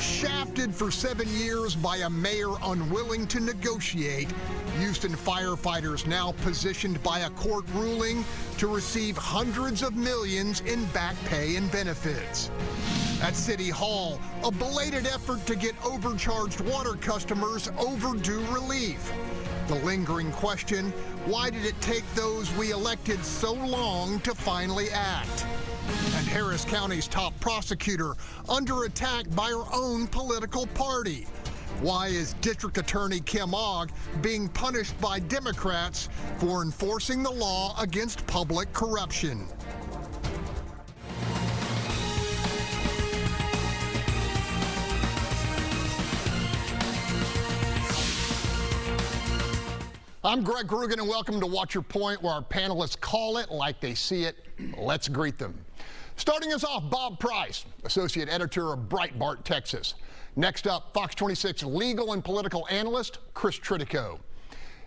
Shafted for 7 years by a mayor unwilling to negotiate, Houston firefighters now positioned by a court ruling to receive hundreds of millions in back pay and benefits. At City Hall, a belated effort to get overcharged water customers overdue relief. The lingering question, why did it take those we elected so long to finally act? And Harris County's top prosecutor under attack by her own political party. Why is District Attorney Kim Ogg being punished by Democrats for enforcing the law against public corruption? I'm Greg Groogan, and welcome to Watch Your Point, where our panelists call it like they see it. Let's greet them. Starting us off, Bob Price, Associate Editor of Breitbart, Texas. Next up, Fox 26 legal and political analyst Chris Tritico.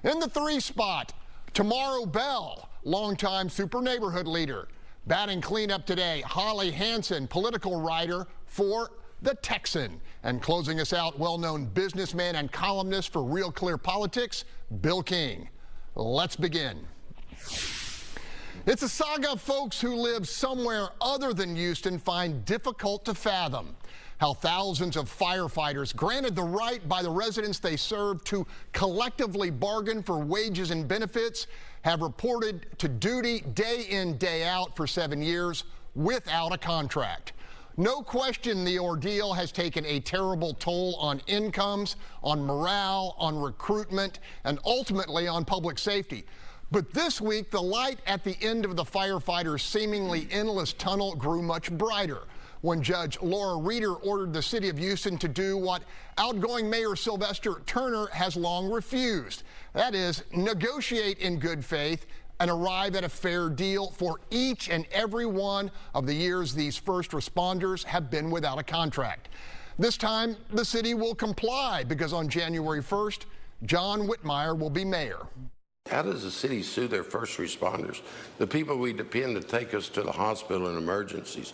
In the 3 spot, Tamaro Bell, longtime Super Neighborhood leader. Batting cleanup today, Holly Hansen, political writer for The Texan. And closing us out, well-known businessman and columnist for Real Clear Politics, Bill King. Let's begin. It's a saga of folks who live somewhere other than Houston find difficult to fathom. How thousands of firefighters, granted the right by the residents they serve to collectively bargain for wages and benefits, have reported to duty day in, day out for 7 years without a contract. No question the ordeal has taken a terrible toll on incomes, on morale, on recruitment, and ultimately on public safety. But this week, the light at the end of the firefighters' seemingly endless tunnel grew much brighter when Judge Laura Reeder ordered the city of Houston to do what outgoing Mayor Sylvester Turner has long refused. That is, negotiate in good faith and arrive at a fair deal for each and every one of the years these first responders have been without a contract. This time, the city will comply because on January 1st, John Whitmire will be mayor. How does the city sue their first responders, the people we depend to take us to the hospital in emergencies?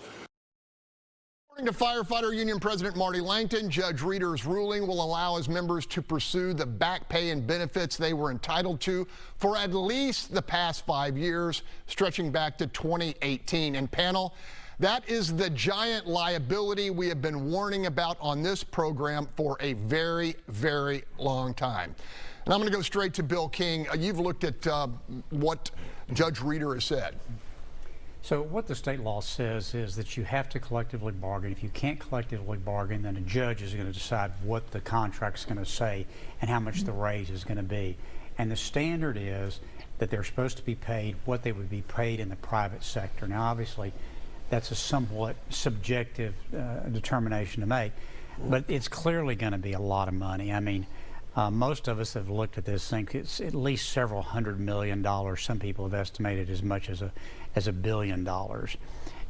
According to Firefighter Union President Marty Langton, Judge Reeder's ruling will allow his members to pursue the back pay and benefits they were entitled to for at least the past 5 years, stretching back to 2018. And panel, that is the giant liability we have been warning about on this program for a very, very long time. And I'm going to go straight to Bill King. You've looked at what Judge Reeder has said. So what the state law says is that you have to collectively bargain. If you can't collectively bargain, then a judge is going to decide what the contract's going to say and how much the raise is going to be. And the standard is that they're supposed to be paid what they would be paid in the private sector. Now, obviously, that's a somewhat subjective determination to make, but it's clearly going to be a lot of money. I mean, most of us have looked at this, think it's at least several $100 million. Some people have estimated as much as $1 billion.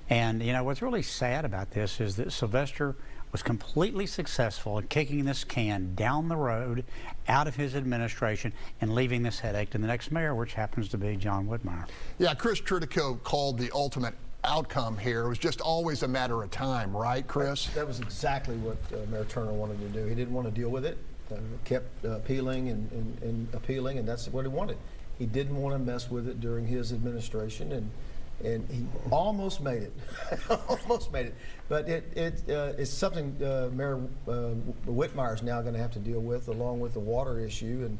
And you know what's really sad about this is that Sylvester was completely successful in kicking this can down the road out of his administration and leaving this headache to the next mayor, which happens to be John Whitmire. Yeah, Chris Tritico called the ultimate outcome here. It was just always a matter of time, right, Chris? That was exactly what Mayor Turner wanted to do. He didn't want to deal with it. Kept appealing and appealing, and that's what he wanted. He didn't want to mess with it during his administration, and he almost made it. Almost made it. But it's something Mayor Whitmire is now going to have to deal with, along with the water issue, and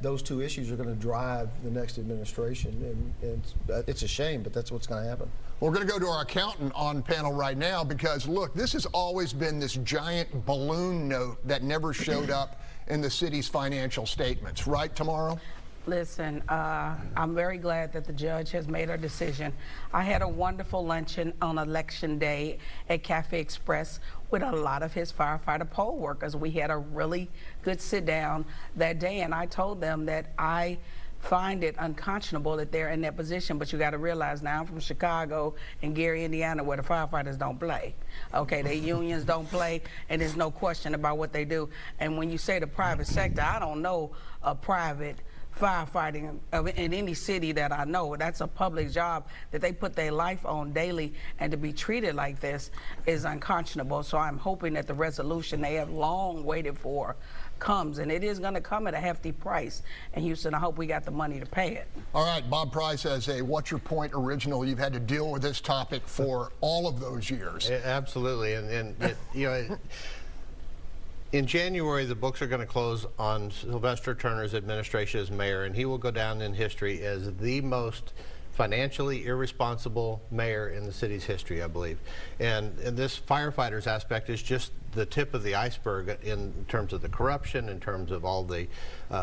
those two issues are going to drive the next administration, and it's a shame, but that's what's going to happen. We're going to go to our accountant on panel right now because, look, this has always been this giant balloon note that never showed up in the city's financial statements. Right, Tamaro? Listen, I'm very glad that the judge has made her decision. I had a wonderful luncheon on Election Day at Cafe Express with a lot of his firefighter poll workers. We had a really good sit down that day, and I told them that I find it unconscionable that they're in that position, but you got to realize now I'm from Chicago and Gary, Indiana, where the firefighters don't play. Okay, the unions don't play, and there's no question about what they do. And when you say the private sector, I don't know a private firefighting in any city that I know. That's a public job that they put their life on daily, and to be treated like this is unconscionable. So I'm hoping that the resolution they have long waited for comes, and it is going to come at a hefty price. And Houston, I hope we got the money to pay it. All right, Bob Price, as a What's Your Point original, you've had to deal with this topic for all of those years. Absolutely, you know. In January, the books are going to close on Sylvester Turner's administration as mayor, and he will go down in history as the most financially irresponsible mayor in the city's history, I believe. And this firefighters aspect is just the tip of the iceberg in terms of the corruption, in terms of all the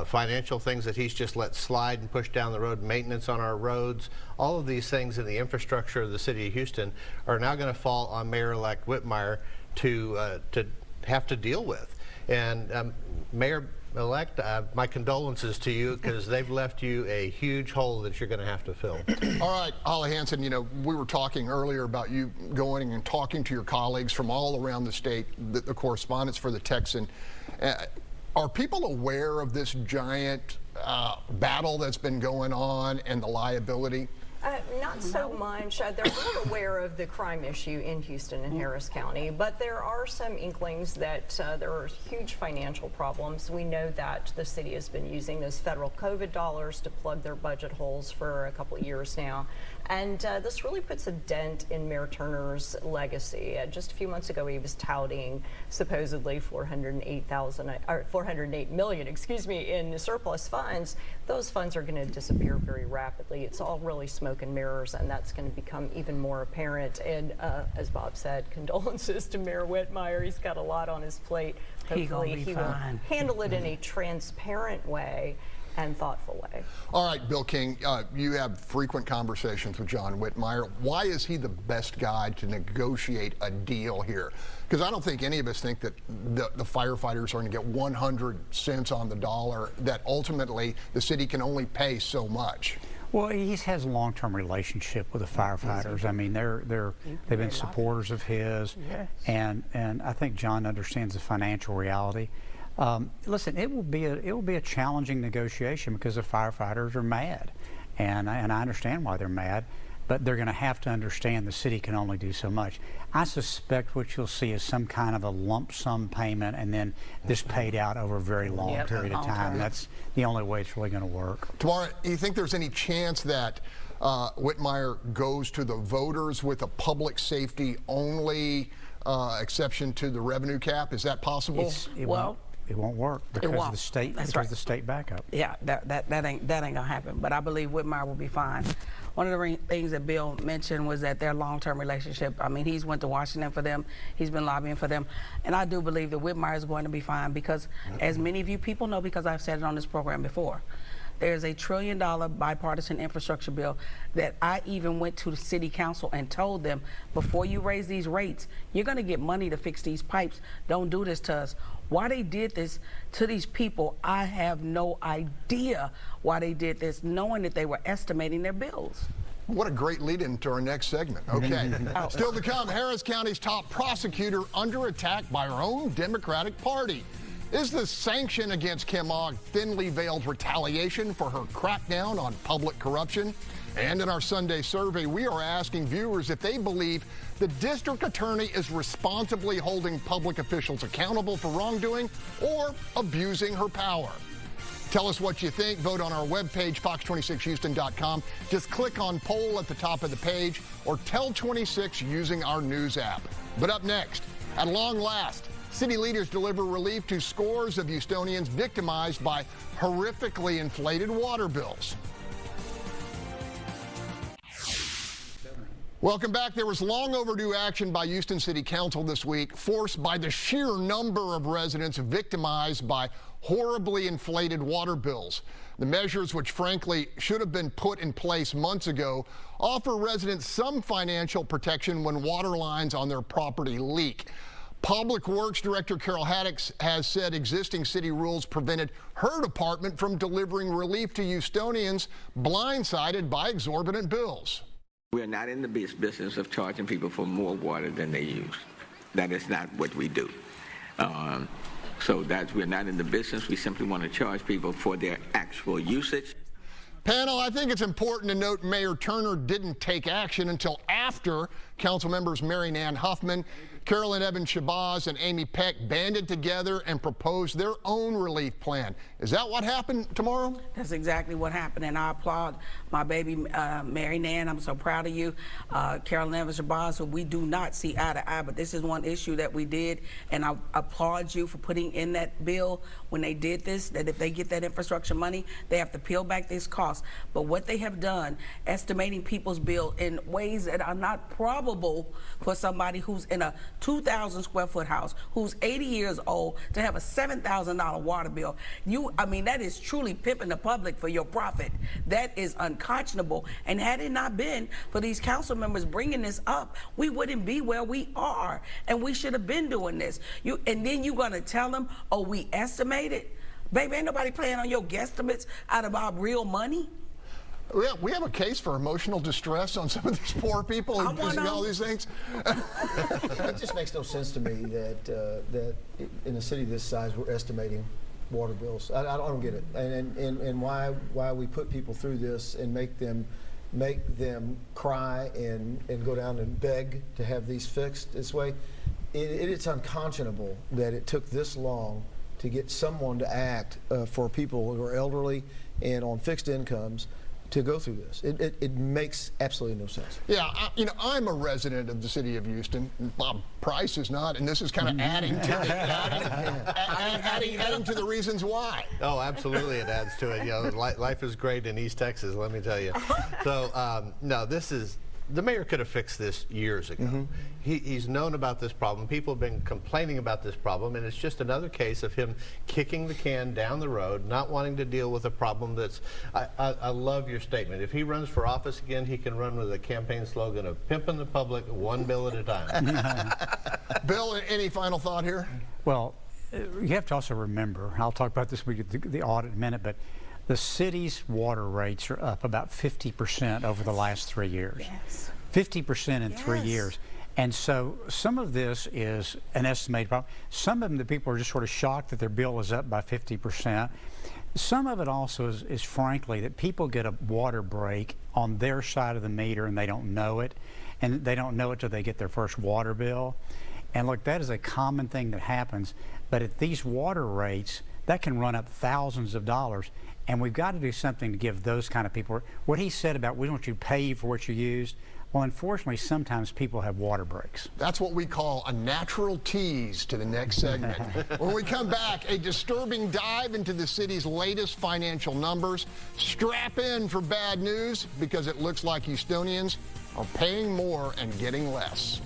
financial things that he's just let slide and push down the road, maintenance on our roads. All of these things in the infrastructure of the city of Houston are now going to fall on Mayor-elect Whitmire to have to deal with. And Mayor-elect, my condolences to you, because they've left you a huge hole that you're going to have to fill. All right, Holly Hansen, you know, we were talking earlier about you going and talking to your colleagues from all around the state, the correspondents for the Texan. Are people aware of this giant battle that's been going on and the liability? Not so much. They're not aware of the crime issue in Houston and Harris County, but there are some inklings that there are huge financial problems. We know that the city has been using those federal COVID dollars to plug their budget holes for a couple of years now. And this really puts a dent in Mayor Turner's legacy. Just a few months ago, he was touting supposedly $408 million, excuse me, in surplus funds. Those funds are going to disappear very rapidly. It's all really smoke and mirrors, and that's going to become even more apparent. And as Bob said, condolences to Mayor Whitmire. He's got a lot on his plate. Hopefully he will handle it in a transparent way and thoughtful way. All right, Bill King, you have frequent conversations with John Whitmire. Why is he the best guy to negotiate a deal here? Because I don't think any of us think that the firefighters are going to get 100 cents on the dollar, that ultimately the city can only pay so much. Well, he has a long-term relationship with the firefighters. I mean, they've been supporters of his, and I think John understands the financial reality. Listen, it will be a challenging negotiation because the firefighters are mad, and I understand why they're mad, but they're going to have to understand the city can only do so much. I suspect what you'll see is some kind of a lump sum payment, and then this paid out over a very long period of time. That's the only way it's really going to work. Tamara, do you think there's any chance that Whitmire goes to the voters with a public safety only exception to the revenue cap? Is that possible? It won't work because of the state. The state backup. Yeah, that ain't gonna happen. But I believe Whitmire will be fine. One of the things that Bill mentioned was that their long-term relationship. I mean, he's went to Washington for them. He's been lobbying for them, and I do believe that Whitmire is going to be fine because, as many of you people know, because I've said it on this program before, there's a $1 trillion bipartisan infrastructure bill that I even went to the city council and told them, before you raise these rates, you're going to get money to fix these pipes. Don't do this to us. Why they did this to these people, I have no idea why they did this, knowing that they were estimating their bills. What a great lead into our next segment. Okay. Still to come, Harris County's top prosecutor under attack by her own Democratic Party. Is the sanction against Kim Ogg thinly veiled retaliation for her crackdown on public corruption? And in our Sunday survey, we are asking viewers if they believe the district attorney is responsibly holding public officials accountable for wrongdoing or abusing her power. Tell us what you think. Vote on our webpage, fox26houston.com. Just click on poll at the top of the page or tell 26 using our news app. But up next, at long last, city leaders deliver relief to scores of Houstonians victimized by horrifically inflated water bills. Welcome back. There was long overdue action by Houston City Council this week, forced by the sheer number of residents victimized by horribly inflated water bills. The measures, which frankly should have been put in place months ago, offer residents some financial protection when water lines on their property leak. Public Works Director Carol Haddix has said existing city rules prevented her department from delivering relief to Houstonians blindsided by exorbitant bills. We're not in the business of charging people for more water than they use. That is not what we do. So that we're not in the business. We simply want to charge people for their actual usage. Panel, I think it's important to note Mayor Turner didn't take action until after council members Mary Nan Huffman, Carolyn Evans-Shabazz, and Amy Peck banded together and proposed their own relief plan. Is that what happened tomorrow? That's exactly what happened, and I applaud my baby Mary Nan. I'm so proud of you. Carolyn Evans-Shabazz, who we do not see eye to eye, but this is one issue that we did, and I applaud you for putting in that bill when they did this, that if they get that infrastructure money, they have to peel back this cost. But what they have done, estimating people's bill in ways that are not probable for somebody who's in a 2,000 square foot house, who's 80 years old, to have a $7,000 water bill. I mean, that is truly pimping the public for your profit. That is unconscionable. And had it not been for these council members bringing this up, we wouldn't be where we are. And we should have been doing this. And then you're going to tell them, oh, we estimated? Baby, ain't nobody playing on your guesstimates out of our real money. Yeah, we have a case for emotional distress on some of these poor people who do all these things. It just makes no sense to me that in a city this size we're estimating water bills. I don't get it, and why we put people through this and make them cry and go down and beg to have these fixed this way. It's unconscionable that it took this long to get someone to act for people who are elderly and on fixed incomes to go through this. It makes absolutely no sense. Yeah, I'm a resident of the city of Houston. Bob Price is not, and this is kind of adding to the reasons why. Oh, absolutely, it adds to it. You know, life is great in East Texas, let me tell you. So, no, the mayor could have fixed this years ago. Mm-hmm. He's known about this problem. People have been complaining about this problem, and it's just another case of him kicking the can down the road, not wanting to deal with a problem that's... I love your statement. If he runs for office again, he can run with a campaign slogan of pimping the public one bill at a time. Bill, any final thought here? Well, you have to also remember, I'll talk about this with the audit in a minute, but the city's water rates are up about 50% over the last 3 years. Yes. 50% in 3 years. And so some of this is an estimated problem. Some of them, the people are just sort of shocked that their bill is up by 50%. Some of it also is frankly that people get a water break on their side of the meter and they don't know it. And they don't know it till they get their first water bill. And look, that is a common thing that happens. But at these water rates, that can run up thousands of dollars. And we've got to do something to give those kind of people, what he said about we want you to pay for what you used. Well, unfortunately, sometimes people have water breaks. That's what we call a natural tease to the next segment. When we come back, a disturbing dive into the city's latest financial numbers. Strap in for bad news because it looks like Houstonians are paying more and getting less.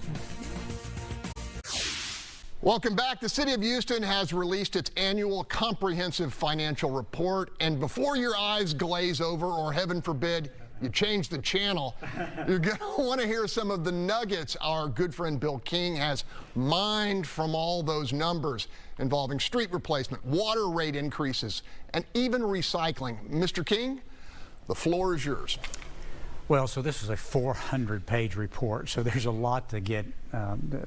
Welcome back. The City of Houston has released its annual comprehensive financial report, and before your eyes glaze over, or heaven forbid, you change the channel, you're going to want to hear some of the nuggets our good friend Bill King has mined from all those numbers involving street replacement, water rate increases, and even recycling. Mr. King, the floor is yours. Well, so this is a 400-page report, so there's a lot to get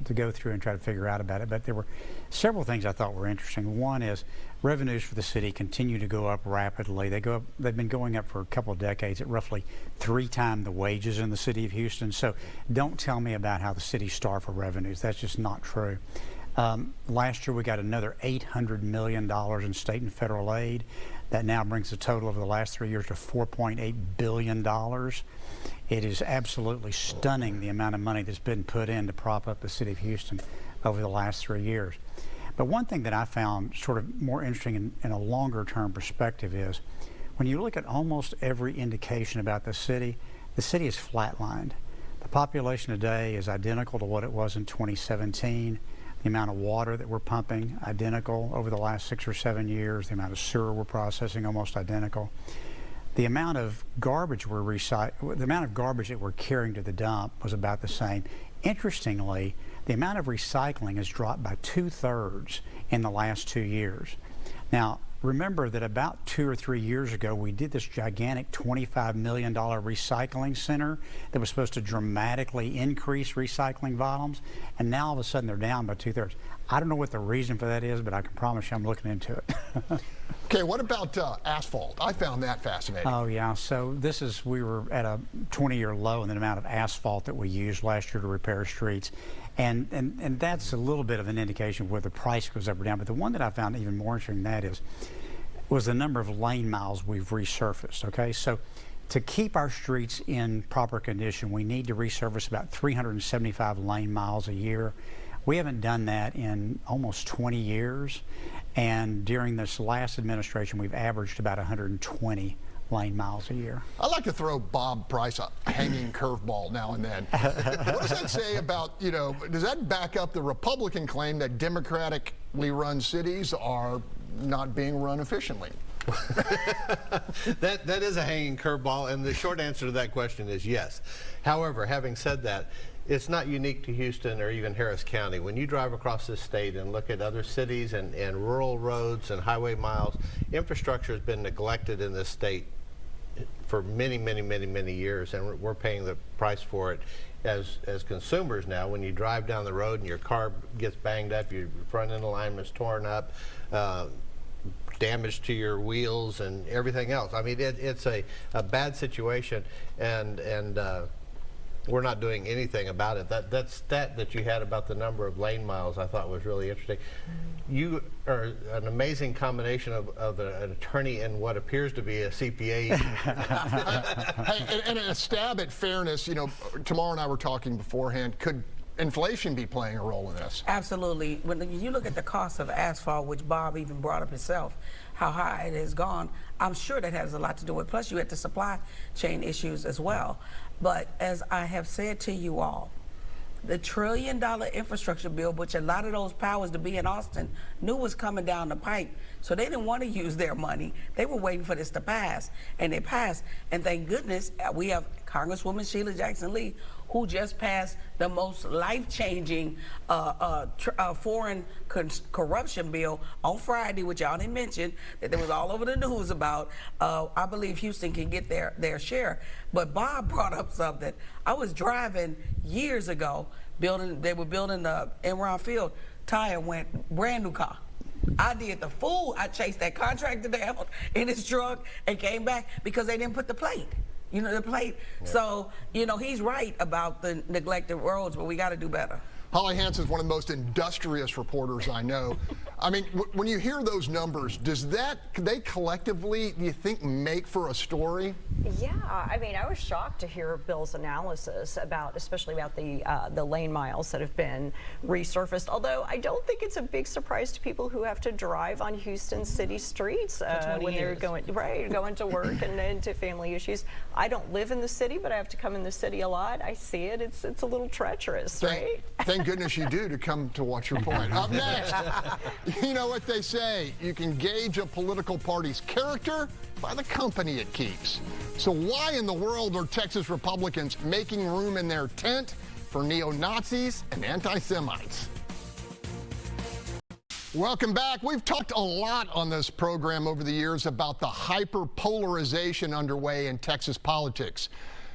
to go through and try to figure out about it. But there were several things I thought were interesting. One is revenues for the city continue to go up rapidly. They've been going up for a couple of decades at roughly 3 times the wages in the city of Houston. So don't tell me about how the city's starved for revenues. That's just not true. Last year we got another $800 million in state and federal aid. That now brings the total over the last 3 years to $4.8 billion. It is absolutely stunning the amount of money that's been put in to prop up the city of Houston over the last 3 years. But one thing that I found sort of more interesting in a longer term perspective is when you look at almost every indication about the city is flatlined. The population today is identical to what it was in 2017. The amount of water that we're pumping, identical over the last 6 or 7 years. The amount of sewer we're processing, almost identical. The amount of garbage the amount of garbage that we're carrying to the dump was about the same. Interestingly, the amount of recycling has dropped by 2/3 in the last 2 years. Now, remember that about 2 or 3 years ago, we did this gigantic $25 million recycling center that was supposed to dramatically increase recycling volumes, and now all of a sudden they're down by 2/3. I don't know what the reason for that is, but I can promise you I'm looking into it. Okay, what about asphalt? I found that fascinating. Oh yeah, so we were at a 20-year low in the amount of asphalt that we used last year to repair streets. And that's a little bit of an indication of where the price goes up or down. But the one that I found even more interesting than that was the number of lane miles we've resurfaced, okay? So to keep our streets in proper condition, we need to resurface about 375 lane miles a year. We haven't done that in almost 20 years. And during this last administration, we've averaged about 120 lane miles a year. I like to throw Bob Price a hanging curveball now and then. What does that say about, does that back up the Republican claim that democratically run cities are not being run efficiently? That is a hanging curveball, and the short answer to that question is yes. However, having said that, it's not unique to Houston or even Harris County. When you drive across this state and look at other cities and rural roads and highway miles, infrastructure has been neglected in this state for many, many, many, many years, and we're paying the price for it as consumers now. When you drive down the road and your car gets banged up, your front end alignment's torn up, damage to your wheels and everything else. I mean, it's a bad situation, and we're not doing anything about it. That stat that you had about the number of lane miles I thought was really interesting. You are an amazing combination of an attorney and what appears to be a CPA. Hey, and a stab at fairness, Tamara and I were talking beforehand, could inflation be playing a role in this? Absolutely. When you look at the cost of asphalt, which Bob even brought up himself, how high it has gone, I'm sure that has a lot to do with it. Plus, you had the supply chain issues as well. But as I have said to you all, the $1 trillion infrastructure bill, which a lot of those powers to be in Austin knew was coming down the pipe, so they didn't want to use their money. They were waiting for this to pass, and it passed. And thank goodness we have Congresswoman Sheila Jackson Lee, who just passed the most life-changing foreign corruption bill on Friday, which y'all didn't mention, that there was all over the news about. I believe Houston can get their share. But Bob brought up something. I was driving years ago, they were building the Enron Field. Tire went, brand new car. I did the fool. I chased that contractor down in his truck and came back because they didn't put the plate. The plate. Yeah. So, he's right about the neglected roads, but we got to do better. Holly Hansen's one of the most industrious reporters I know. I mean, when you hear those numbers, they collectively, do you think, make for a story? Yeah, I mean, I was shocked to hear Bill's analysis especially about the lane miles that have been resurfaced. Although I don't think it's a big surprise to people who have to drive on Houston city streets when they're going to work and into family issues. I don't live in the city, but I have to come in the city a lot. I see it. It's a little treacherous, right? Thank goodness you do to come to Watch Your Point. Up next, you know what they say, you can gauge a political party's character by the company it keeps. So why in the world are Texas Republicans making room in their tent for neo-Nazis and anti-Semites? Welcome back. We've talked a lot on this program over the years about the hyper-polarization underway in Texas politics,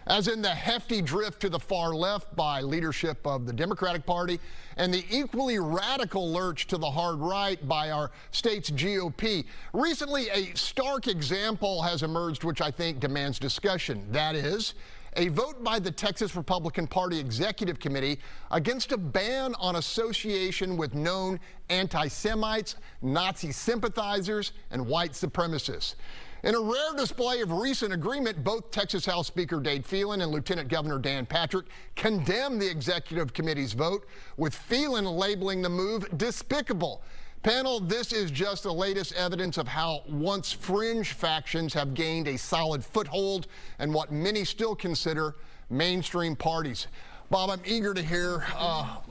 as in the hefty drift to the far left by leadership of the Democratic Party and the equally radical lurch to the hard right by our state's GOP. Recently, a stark example has emerged which I think demands discussion. That is, a vote by the Texas Republican Party Executive Committee against a ban on association with known anti-Semites, Nazi sympathizers, and white supremacists. In a rare display of recent agreement, both Texas House Speaker Dade Phelan and Lieutenant Governor Dan Patrick condemned the Executive Committee's vote, with Phelan labeling the move despicable. Panel, this is just the latest evidence of how once fringe factions have gained a solid foothold in what many still consider mainstream parties. Bob, I'm eager to hear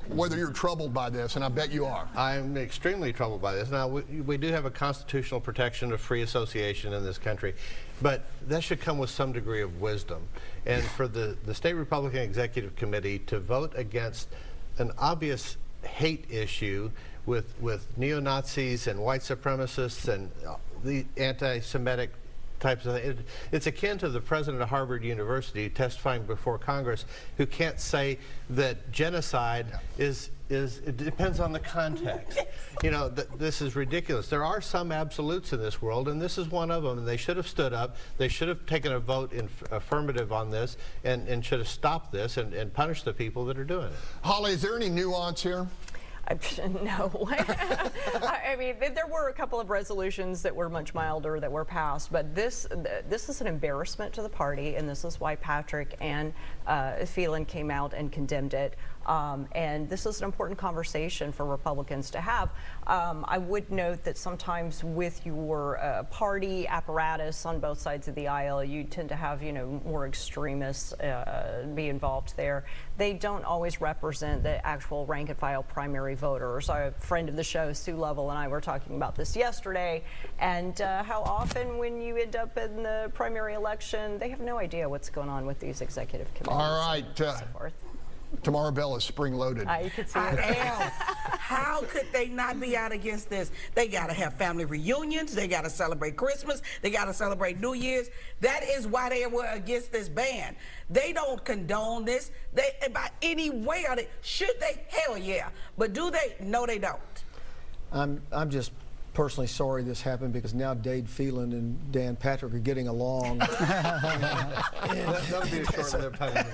whether you're troubled by this, and I bet you are. I'm extremely troubled by this. Now, we do have a constitutional protection of free association in this country, but that should come with some degree of wisdom. And for the State Republican Executive Committee to vote against an obvious hate issue with neo-Nazis and white supremacists and the anti-Semitic types of things. It's akin to the president of Harvard University testifying before Congress, who can't say that genocide it depends on the context. You know, this is ridiculous. There are some absolutes in this world, and this is one of them, and they should have stood up. They should have taken a vote in affirmative on this and should have stopped this and punished the people that are doing it. Holly, is there any nuance here? No. I mean, there were a couple of resolutions that were much milder that were passed, but this is an embarrassment to the party, and this is why Patrick and Phelan came out and condemned it. And this is an important conversation for Republicans to have. I would note that sometimes with your party apparatus on both sides of the aisle, you tend to have, you know, more extremists be involved there. They don't always represent the actual rank and file primary voters. A friend of the show, Sue Lovell, and I were talking about this yesterday, and how often when you end up in the primary election, they have no idea what's going on with these executive committees. All right. And so forth. Tamara Bell is spring-loaded. You could see it. How could they not be out against this? They got to have family reunions. They got to celebrate Christmas. They got to celebrate New Year's. That is why they were against this ban. They don't condone this. They, by any way, are they? Should they? Hell yeah. But do they? No, they don't. I'm just personally sorry this happened, because now Dade Phelan and Dan Patrick are getting along. That'll be a short-lived honeymoon.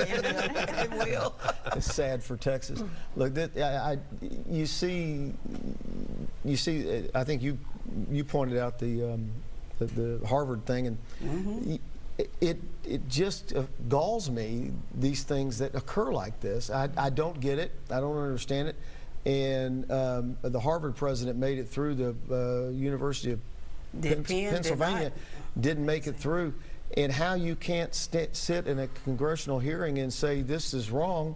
It will. It's sad for Texas. Look, you see. I think you pointed out the Harvard thing, and it just galls me, these things that occur like this. I don't get it. I don't understand it. And the Harvard president made it through. The University of Pennsylvania didn't make it through. And how you can't sit in a congressional hearing and say this is wrong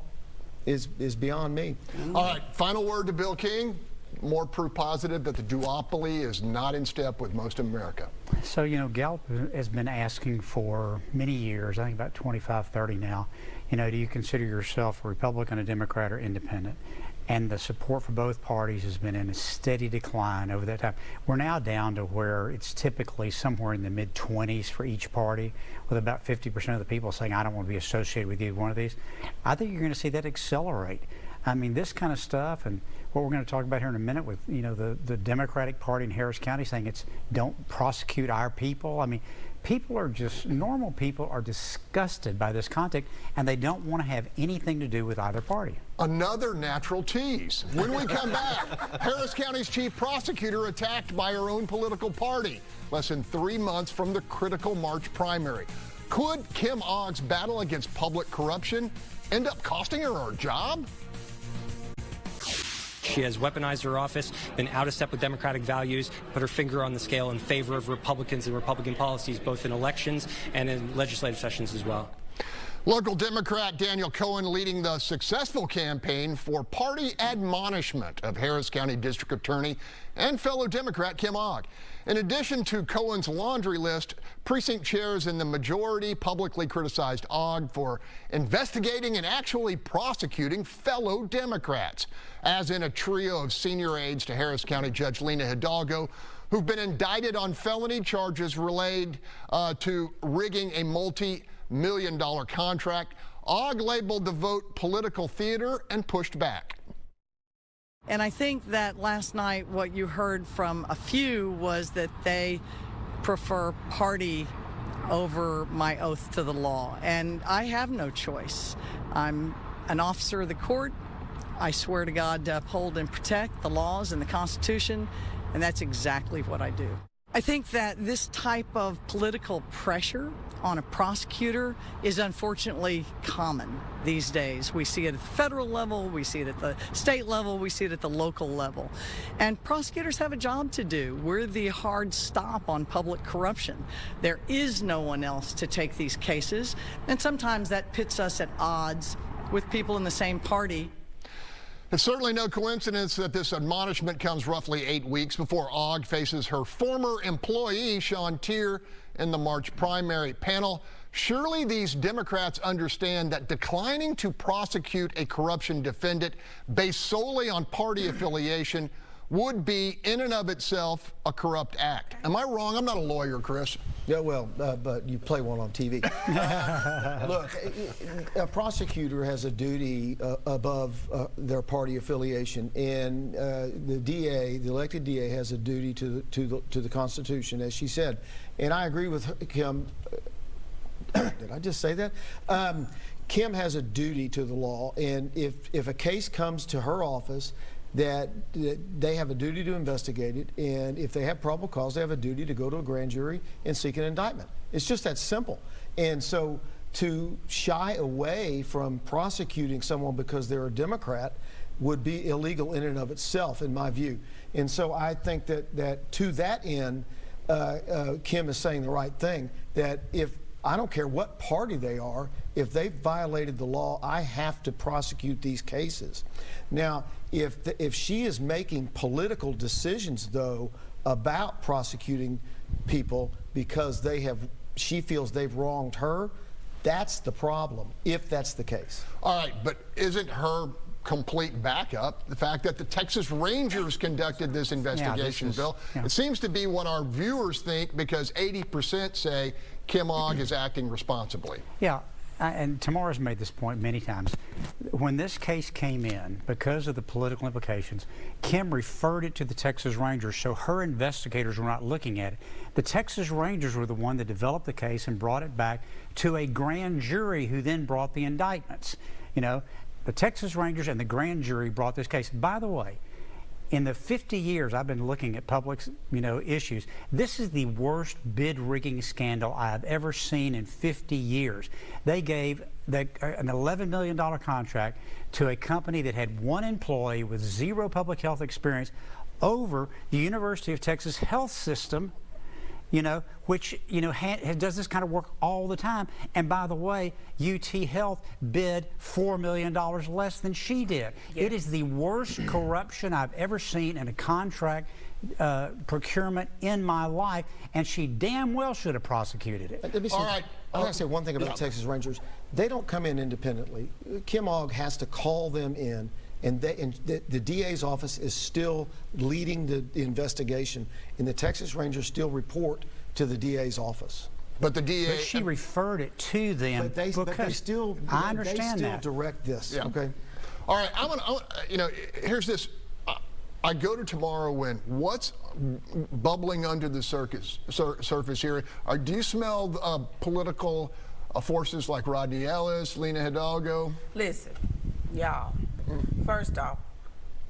is beyond me. All right, final word to Bill King. More proof positive that the duopoly is not in step with most of America. So, you know, Gallup has been asking for many years, I think about 25, 30 now, you know, do you consider yourself a Republican, a Democrat, or independent? And the support for both parties has been in a steady decline over that time. We're now down to where it's typically somewhere in the mid-20s for each party, with about 50% of the people saying, I don't want to be associated with either one of these. I think you're going to see that accelerate. I mean, this kind of stuff, and what we're going to talk about here in a minute with, you know, the Democratic Party in Harris County saying it's don't prosecute our people. I mean, people are just, normal people are disgusted by this conduct, and they don't want to have anything to do with either party. Another natural tease. When we come back, Harris County's chief prosecutor attacked by her own political party less than 3 months from the critical March primary. Could Kim Ogg's battle against public corruption end up costing her her job? She has weaponized her office, been out of step with Democratic values, put her finger on the scale in favor of Republicans and Republican policies, both in elections and in legislative sessions as well. Local Democrat Daniel Cohen leading the successful campaign for party admonishment of Harris County District Attorney and fellow Democrat Kim Ogg. In addition to Cohen's laundry list, precinct chairs in the majority publicly criticized Ogg for investigating and actually prosecuting fellow Democrats, as in a trio of senior aides to Harris County Judge Lena Hidalgo, who've been indicted on felony charges related to rigging a multi-million-dollar contract. Ogg labeled the vote political theater and pushed back. And I think that last night what you heard from a few was that they prefer party over my oath to the law. And I have no choice. I'm an officer of the court. I swear to God to uphold and protect the laws and the Constitution, and that's exactly what I do. I think that this type of political pressure on a prosecutor is unfortunately common these days. We see it at the federal level, we see it at the state level, we see it at the local level. And prosecutors have a job to do. We're the hard stop on public corruption. There is no one else to take these cases, and sometimes that pits us at odds with people in the same party. It's certainly no coincidence that this admonishment comes roughly 8 weeks before Ogg faces her former employee, Sean Tier, in the March primary. Panel, Surely these Democrats understand that declining to prosecute a corruption defendant based solely on party affiliation would be, in and of itself, a corrupt act. Am I wrong? I'm not a lawyer, Chris. Yeah, well, but you play one on TV. Look, a prosecutor has a duty above their party affiliation, and the DA, the elected DA, has a duty to the Constitution, as she said. And I agree with Kim. Did I just say that? Kim has a duty to the law, and if a case comes to her office, that they have a duty to investigate it, and if they have probable cause, they have a duty to go to a grand jury and seek an indictment. It's just that simple. And so to shy away from prosecuting someone because they're a Democrat would be illegal in and of itself, in my view. And so I think that to that end, Kim is saying the right thing, that if I don't care what party they are, if they've violated the law, I have to prosecute these cases. Now, if she is making political decisions, though, about prosecuting people because she feels they've wronged her, that's the problem, if that's the case. All right, but isn't her complete backup the fact that the Texas Rangers conducted this investigation, Bill? It seems to be what our viewers think, because 80% say Kim Ogg is acting responsibly. Yeah. And Tamara's made this point many times. When this case came in, because of the political implications, Kim referred it to the Texas Rangers, so her investigators were not looking at it. The Texas Rangers were the one that developed the case and brought it back to a grand jury, who then brought the indictments. You know, the Texas Rangers and the grand jury brought this case. By the way, in the 50 years I've been looking at public, issues, this is the worst bid rigging scandal I've ever seen in 50 years. They gave an $11 million contract to a company that had one employee with zero public health experience over the University of Texas health system, which, does this kind of work all the time. And by the way, UT Health bid $4 million less than she did. Yeah. It is the worst corruption I've ever seen in a contract procurement in my life, and she damn well should have proseted it. All right. I want to say one thing about the Texas Rangers. They don't come in independently. Kim Ogg has to call them in. And the DA's office is still leading the investigation, and the Texas Rangers still report to the DA's office. But the DA... But she referred it to them. But they still... I understand they still direct this, okay? All right, here's this. I go to tomorrow when what's bubbling under the surface here? Do you smell political forces like Rodney Ellis, Lena Hidalgo? Listen, y'all. First off,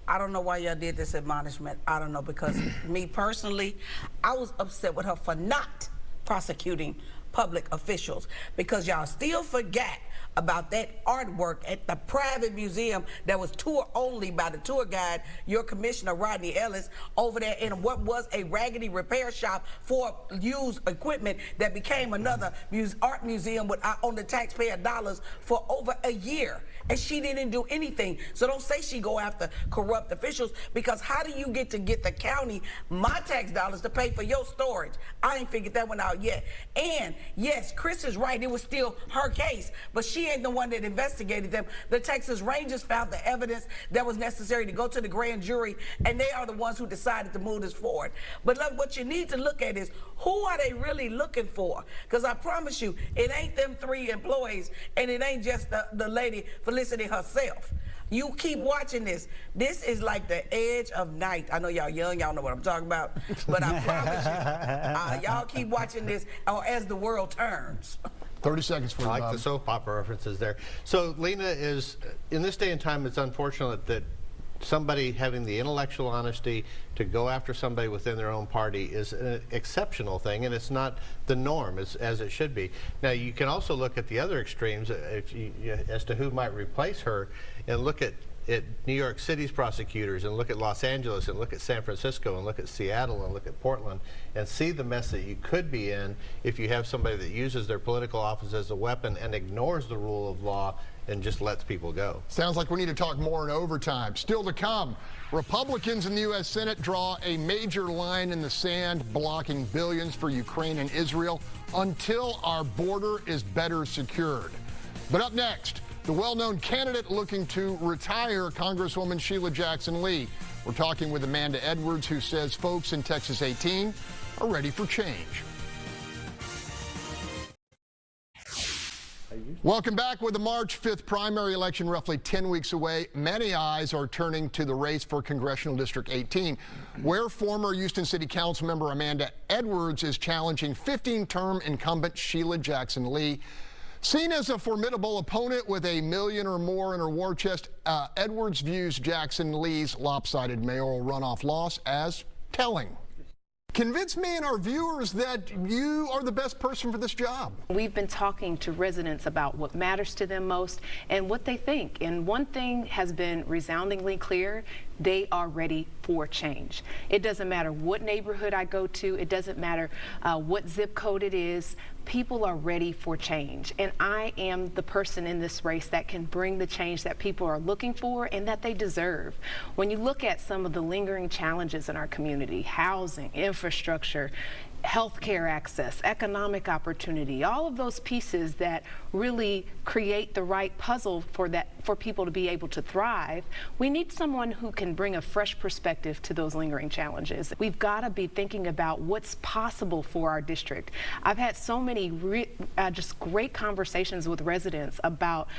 I don't know why y'all did this admonishment. I don't know, because me personally, I was upset with her for not prosecuting public officials, because y'all still forgot about that artwork at the private museum that was tour only by the tour guide, your commissioner Rodney Ellis, over there in what was a raggedy repair shop for used equipment that became another art museum with on the taxpayer dollars for over a year. And she didn't do anything. So don't say she go after corrupt officials, because how do you get the county my tax dollars to pay for your storage? I ain't figured that one out yet. And yes, Chris is right, it was still her case, but she ain't the one that investigated them. The Texas Rangers found the evidence that was necessary to go to the grand jury, and they are the ones who decided to move this forward. But look, what you need to look at is, who are they really looking for? Because I promise you, it ain't them 3 employees, and it ain't just the lady Felicity herself. You keep watching this. This is like the edge of night. I know y'all young, y'all know what I'm talking about, but I promise you, y'all keep watching this as the world turns. 30 seconds for you, I like Bob. the soap opera references there. So Lena is, in this day and time, it's unfortunate that somebody having the intellectual honesty to go after somebody within their own party is an exceptional thing, and it's not the norm as it should be. Now, you can also look at the other extremes as to who might replace her, and look at New York City's prosecutors, and look at Los Angeles, and look at San Francisco, and look at Seattle, and look at Portland, and see the mess that you could be in if you have somebody that uses their political office as a weapon and ignores the rule of law and just lets people go. Sounds like we need to talk more in overtime. Still to come, Republicans in the U.S. Senate draw a major line in the sand, blocking billions for Ukraine and Israel until our border is better secured. But up next, the well-known candidate looking to retire, Congresswoman Sheila Jackson Lee. We're talking with Amanda Edwards, who says folks in Texas 18 are ready for change. Welcome back. With the March 5th primary election roughly 10 weeks away, many eyes are turning to the race for Congressional District 18, where former Houston City Council member Amanda Edwards is challenging 15-term incumbent Sheila Jackson Lee. Seen as a formidable opponent with $1 million or more in her war chest, Edwards views Jackson Lee's lopsided mayoral runoff loss as telling. Convince me and our viewers that you are the best person for this job. We've been talking to residents about what matters to them most and what they think. And one thing has been resoundingly clear: they are ready for change. It doesn't matter what neighborhood I go to. It doesn't matter what zip code it is. People are ready for change. And I am the person in this race that can bring the change that people are looking for and that they deserve. When you look at some of the lingering challenges in our community, housing, infrastructure, healthcare access, economic opportunity, all of those pieces that really create the right puzzle for people to be able to thrive, we need someone who can bring a fresh perspective to those lingering challenges. We've got to be thinking about what's possible for our district. I've had so many just great conversations with residents about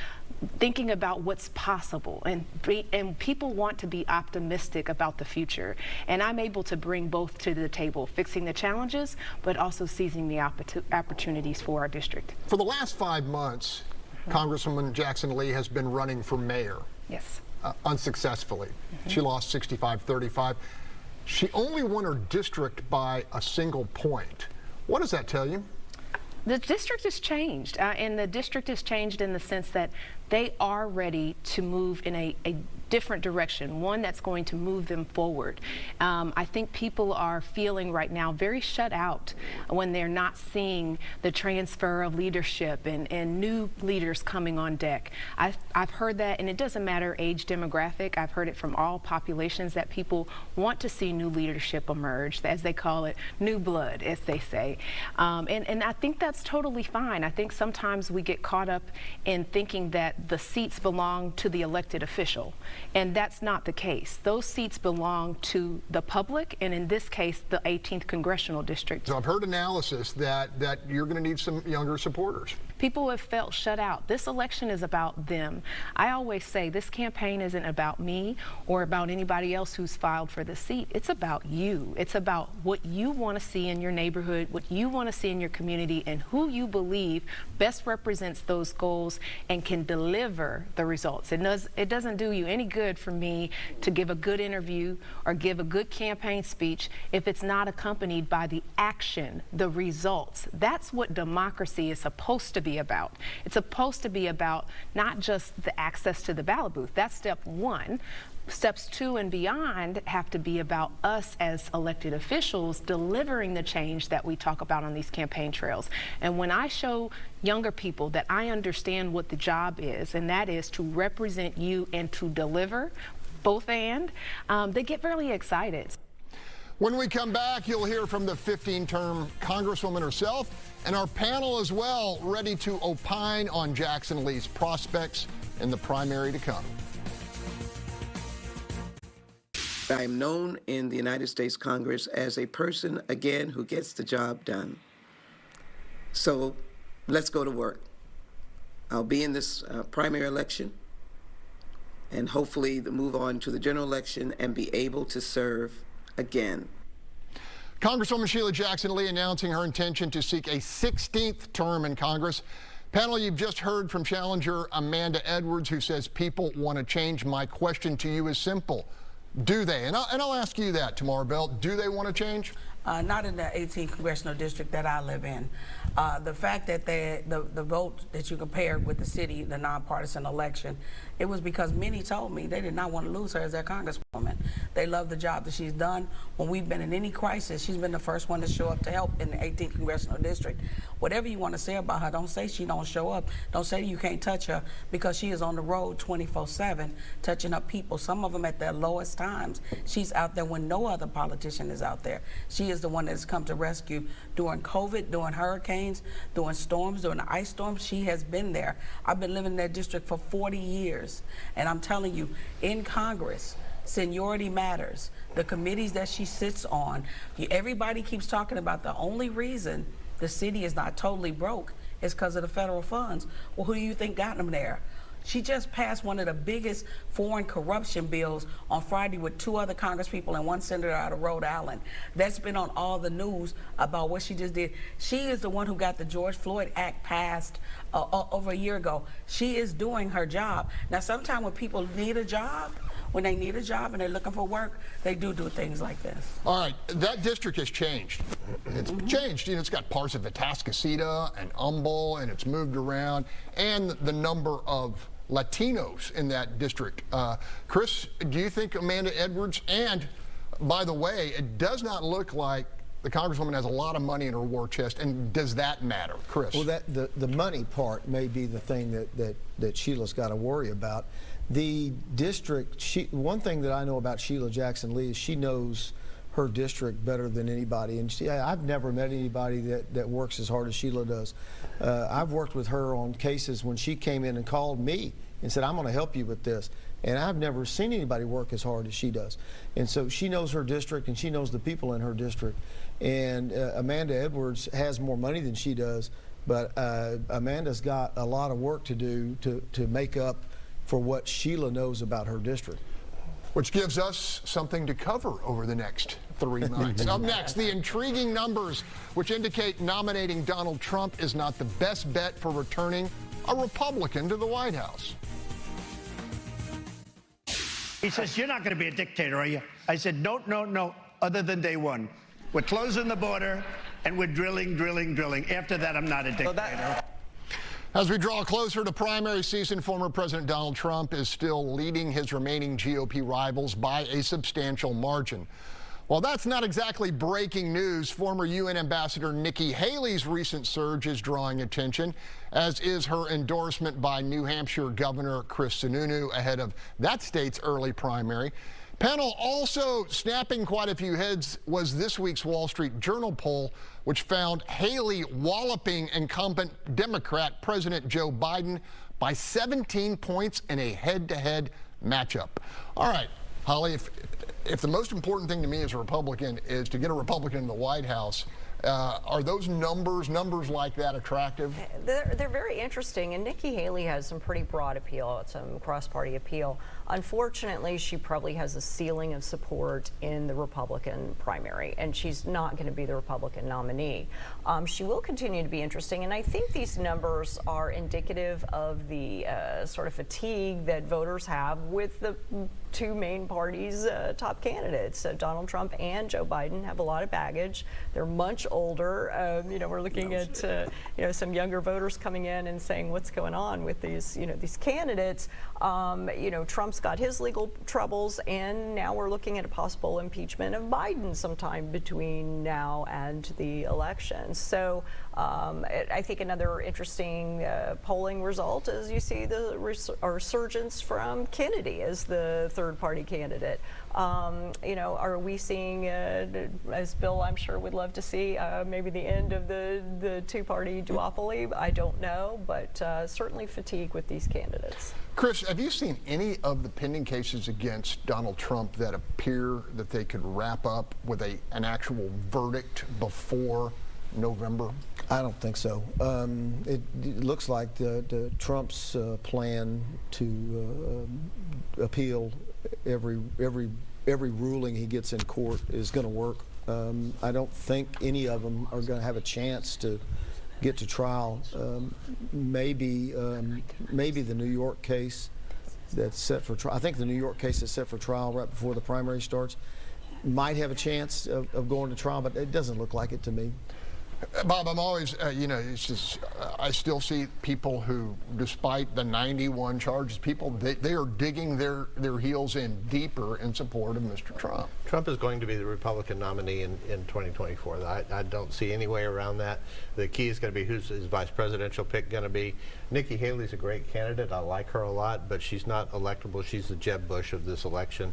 thinking about what's possible, and people want to be optimistic about the future. And I'm able to bring both to the table, fixing the challenges, but also seizing the opportunities for our district. For the last 5 months, Congresswoman Jackson Lee has been running for mayor. Yes. Unsuccessfully. She lost 65-35. She only won her district by a single point. What does that tell you? The district has changed, and the district has changed in the sense that they are ready to move in a different direction, one that's going to move them forward. I think people are feeling right now very shut out when they're not seeing the transfer of leadership and new leaders coming on deck. I've heard that, and it doesn't matter age demographic. I've heard it from all populations that people want to see new leadership emerge, as they call it, new blood, as they say. And I think that's totally fine. I think sometimes we get caught up in thinking that the seats belong to the elected official. And that's not the case. Those seats belong to the public, and in this case, the 18th Congressional District. So I've heard analysis that you're going to need some younger supporters. People have felt shut out. This election is about them. I always say this campaign isn't about me or about anybody else who's filed for the seat. It's about you. It's about what you want to see in your neighborhood, what you want to see in your community, and who you believe best represents those goals and can deliver the results. It doesn't do you any good for me to give a good interview or give a good campaign speech if it's not accompanied by the action, the results. That's what democracy is supposed to be about. It's supposed to be about not just the access to the ballot booth. That's step one. Steps 2 and beyond have to be about us as elected officials delivering the change that we talk about on these campaign trails. And when I show younger people that I understand what the job is, and that is to represent you and to deliver, both and, they get really excited. When we come back, you'll hear from the 15-term Congresswoman herself and our panel as well, ready to opine on Jackson Lee's prospects in the primary to come. I am known in the United States Congress as a person, again, who gets the job done. So let's go to work. I'll be in this primary election and hopefully move on to the general election and be able to serve again. Congresswoman Sheila Jackson Lee announcing her intention to seek a 16th term in Congress. Panel, you've just heard from challenger Amanda Edwards, who says people want to change. My question to you is simple. Do they? And I'll ask you that tomorrow, Bell. Do they want to change? Not in the 18th Congressional District that I live in. The fact that the vote that you compared with the city, the nonpartisan election, it was because many told me they did not want to lose her as their congresswoman. They love the job that she's done. When we've been in any crisis, she's been the first one to show up to help in the 18th Congressional District. Whatever you want to say about her, don't say she don't show up. Don't say you can't touch her, because she is on the road 24/7, touching up people, some of them at their lowest times. She's out there when no other politician is out there. She is the one that has come to rescue during COVID, during hurricanes, during storms, during the ice storms. She has been there. I've been living in that district for 40 years, and I'm telling you, in Congress, seniority matters. The committees that she sits on, everybody keeps talking about the only reason the city is not totally broke is because of the federal funds. Well, who do you think got them there? She just passed one of the biggest foreign corruption bills on Friday with 2 other congresspeople and 1 senator out of Rhode Island. That's been on all the news about what she just did. She is the one who got the George Floyd Act passed over a year ago. She is doing her job. Now, sometimes when people need a job, when they need a job and they're looking for work, they do things like this. All right, that district has changed. It's changed. You know, it's got parts of Atascocita and Humble, and it's moved around, and the number of Latinos in that district. Chris, do you think Amanda Edwards, and by the way, it does not look like the Congresswoman has a lot of money in her war chest, and does that matter, Chris? Well, the money part may be the thing that Sheila's got to worry about. The district, one thing that I know about Sheila Jackson Lee is she knows her district better than anybody. And I've never met anybody that works as hard as Sheila does. I've worked with her on cases when she came in and called me and said, I'm going to help you with this. And I've never seen anybody work as hard as she does. And so she knows her district, and she knows the people in her district. And Amanda Edwards has more money than she does, but Amanda's got a lot of work to do to make up for what Sheila knows about her district. Which gives us something to cover over the next 3 months. Up next, the intriguing numbers which indicate nominating Donald Trump is not the best bet for returning a Republican to the White House. He says, you're not going to be a dictator, are you? I said, no, other than day one. We're closing the border, and we're drilling. After that, I'm not a dictator. As we draw closer to primary season, former President Donald Trump is still leading his remaining GOP rivals by a substantial margin. While that's not exactly breaking news, former UN Ambassador Nikki Haley's recent surge is drawing attention, as is her endorsement by New Hampshire Governor Chris Sununu ahead of that state's early primary. Panel also snapping quite a few heads was this week's Wall Street Journal poll, which found Haley walloping incumbent Democrat President Joe Biden by 17 points in a head-to-head matchup. All right, Holly, if the most important thing to me as a Republican is to get a Republican in the White House, are those numbers like that attractive? They're very interesting, and Nikki Haley has some pretty broad appeal, some cross-party appeal. Unfortunately, she probably has a ceiling of support in the Republican primary, and she's not going to be the Republican nominee. She will continue to be interesting, and I think these numbers are indicative of the sort of fatigue that voters have with the 2 main parties' top candidates. Donald Trump and Joe Biden have a lot of baggage. They're much older. We're looking at some younger voters coming in and saying, what's going on with these these candidates? Trump's got his legal troubles, and now we're looking at a possible impeachment of Biden sometime between now and the election. So I think another interesting polling result is you see the resurgence from Kennedy as the third-party candidate. Are we seeing, as Bill I'm sure would love to see, maybe the end of the 2-party duopoly? I don't know, but certainly fatigue with these candidates. Chris, have you seen any of the pending cases against Donald Trump that appear that they could wrap up with an actual verdict before November? I don't think so. It looks like the Trump's plan to appeal every ruling he gets in court is going to work. I don't think any of them are going to have a chance to get to trial. Maybe the New York case that's set for trial. I think the New York case is set for trial right before the primary starts. Might have a chance of going to trial, but it doesn't look like it to me. Bob, I'm always, it's just, I still see people who, despite the 91 charges, they are digging their heels in deeper in support of Mr. Trump. Trump is going to be the Republican nominee in 2024. I don't see any way around that. The key is going to be who's his vice presidential pick going to be. Nikki Haley's a great candidate. I like her a lot, but she's not electable. She's the Jeb Bush of this election.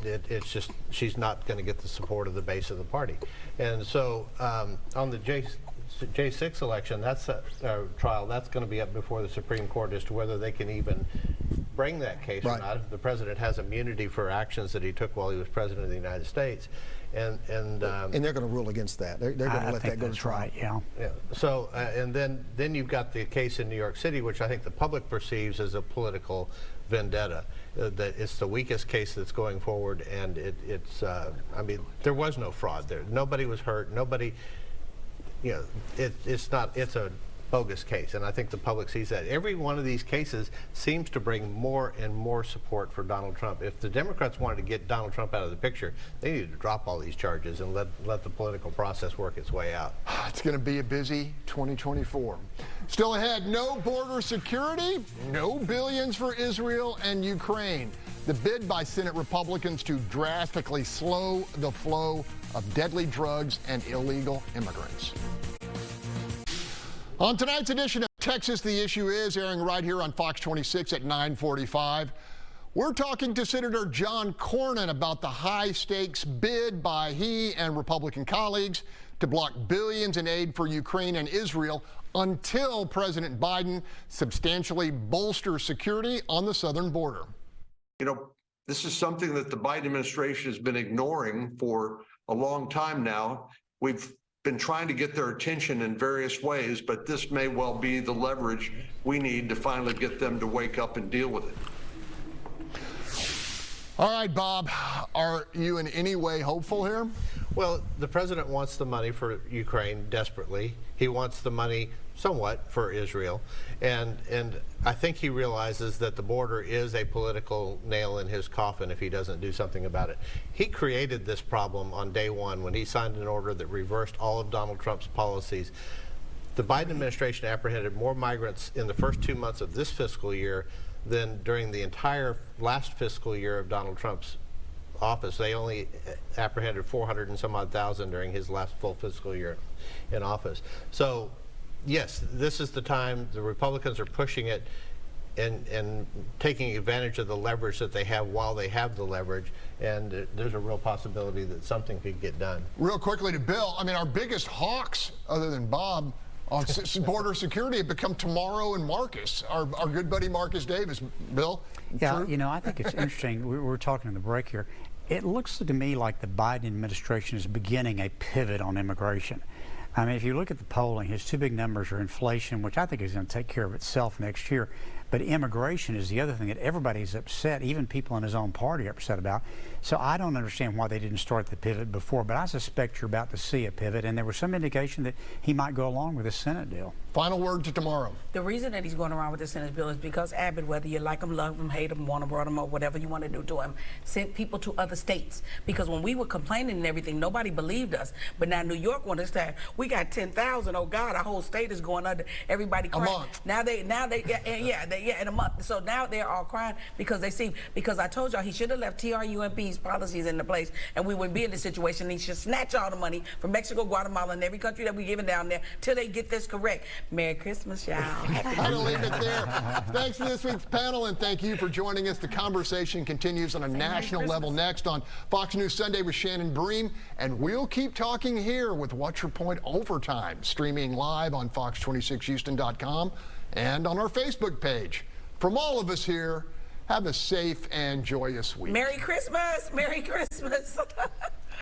It's just, she's not going to get the support of the base of the party. And so on the J6 election, that's a trial that's going to be up before the Supreme Court as to whether they can even bring that case or not. If the president has immunity for actions that he took while he was president of the United States, and they're going to rule against that. They're going to let that go to trial. Right, yeah. So and then you've got the case in New York City, which I think the public perceives as a political vendetta. That it's the weakest case that's going forward, and it's I mean, there was no fraud there. Nobody was hurt. Nobody. It's a bogus case, and I think the public sees that. Every one of these cases seems to bring more and more support for Donald Trump. If the Democrats wanted to get Donald Trump out of the picture, they needed to drop all these charges and let the political process work its way out. It's going to be a busy 2024. Still ahead, no border security, no billions for Israel and Ukraine. The bid by Senate Republicans to drastically slow the flow of deadly drugs and illegal immigrants. On tonight's edition of Texas, The Issue Is, airing right here on Fox 26 at 9:45. We're talking to Senator John Cornyn about the high-stakes bid by he and Republican colleagues to block billions in aid for Ukraine and Israel until President Biden substantially bolsters security on the southern border. This is something that the Biden administration has been ignoring for a long time now. We've been trying to get their attention in various ways, but this may well be the leverage we need to finally get them to wake up and deal with it. All right, Bob, are you in any way hopeful here? Well, the president wants the money for Ukraine desperately. He wants the money somewhat for Israel. And I think he realizes that the border is a political nail in his coffin if he doesn't do something about it. He created this problem on day one when he signed an order that reversed all of Donald Trump's policies. The Biden administration apprehended more migrants in the first 2 months of this fiscal year than during the entire last fiscal year of Donald Trump's office. They only apprehended 400 and some odd thousand during his last full fiscal year in office. So yes, this is the time. The Republicans are pushing it and taking advantage of the leverage that they have while they have the leverage, and there's a real possibility that something could get done. Real quickly to Bill, I mean, our biggest hawks, other than Bob, on border security have become Tomorrow and Marcus, our good buddy Marcus Davis. Bill? Yeah, true? I think it's interesting. We were talking in the break here. It looks to me like the Biden administration is beginning a pivot on immigration. I mean, if you look at the polling, his two big numbers are inflation, which I think is going to take care of itself next year. But immigration is the other thing that everybody's upset, even people in his own party are upset about. So I don't understand why they didn't start the pivot before, but I suspect you're about to see a pivot, and there was some indication that he might go along with the Senate deal. Final word to Tomorrow. The reason that he's going around with the Senate bill is because Abbott, whether you like him, love him, hate him, want to brought him, or whatever you want to do to him, sent people to other states. Because when we were complaining and everything, nobody believed us. But now New York wants us to have, we got 10,000. Oh God, our whole state is going under. Everybody crying. A month. Now they, in a month. So now they're all crying because they see. Because I told y'all he should have left TRUMP's policies into place, and we wouldn't be in this situation. He should snatch all the money from Mexico, Guatemala, and every country that we're giving down there till they get this correct. Merry Christmas, y'all. I'm going to leave it there. Thanks to this week's panel, and thank you for joining us. The conversation continues on a national level next on Fox News Sunday with Shannon Bream, and we'll keep talking here with What's Your Point Overtime, streaming live on fox26houston.com and on our Facebook page. From all of us here, have a safe and joyous week. Merry Christmas! Merry Christmas!